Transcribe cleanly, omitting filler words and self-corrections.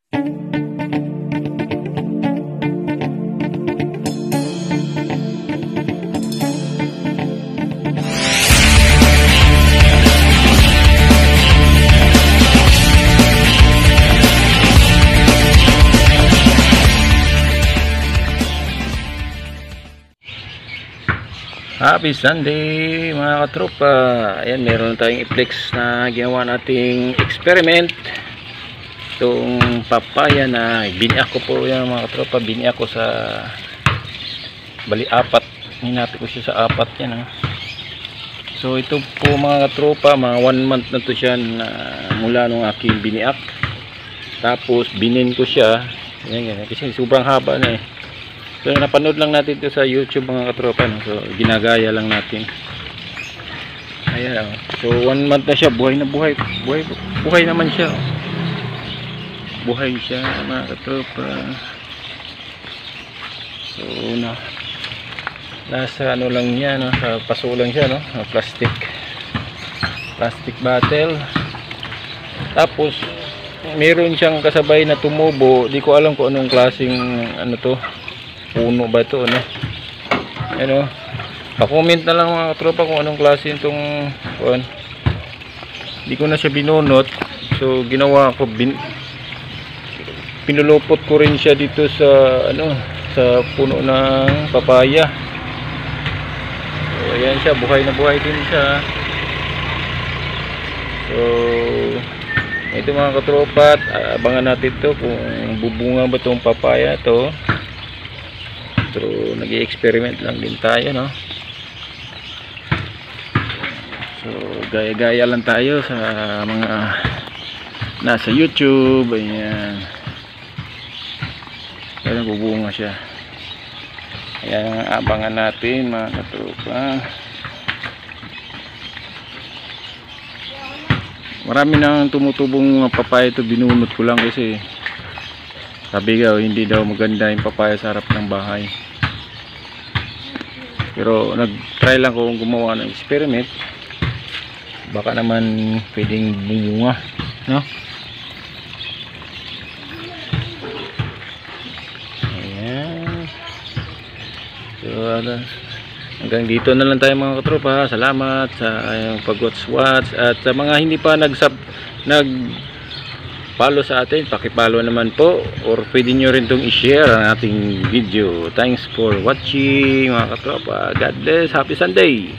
Happy Sunday mga katropa. Ayan, meron tayong i-flex na ginawa nating experiment. Itong papaya na biniak ko po yan mga katropa. Biniak ko sa bali apat. Hinati ko siya sa apat yan. So ito po mga katropa, mga 1 month na to siya na mula nung aking biniak. Tapos binin ko siya. Ayan, kasi sobrang haba na eh. So napanood lang natin ito sa YouTube mga katropa, no? So ginagaya lang natin. Ayan, so 1 month na siya, buhay na buhay. Buhay naman siya. Buhay siya mga katropa. So nasa ano lang niya, no? Sa paso lang siya, no? Plastic bottle. Tapos meron siyang kasabay na tumubo. Di ko alam kung anong klaseng ano to, puno ba ito, ano? Ano? Pa-comment na lang mga katropa kung anong klase itong kuan. Hindi ko na siya binunot. So ginawa ko, pinulupot ko rin siya dito sa ano, sa puno ng papaya. So ayan siya, buhay na buhay din siya. So ito mga katropa, abangan natin to kung bubunga ba itong papaya to. So nag-i-experiment lang din tayo, no? So gaya-gaya lang tayo sa mga nasa YouTube. Ayan, kaya bubunga siya. Ayan, abangan natin mga katropa. Marami nang tumutubong papaya ito. Binunot ko lang kasi sabi ko hindi daw maganda yung papaya sa harap ng bahay. Pero nag-try lang ko gumawa ng experiment. Baka naman pwedeng bunga, no? Ayan. So hanggang dito na lang tayo mga katropa. Salamat sa pag-watch at sa mga hindi pa follow sa atin, paki-follow naman po, or pwede nyo rin itong i-share ang ating video. Thanks for watching mga katropa. God bless. Happy Sunday.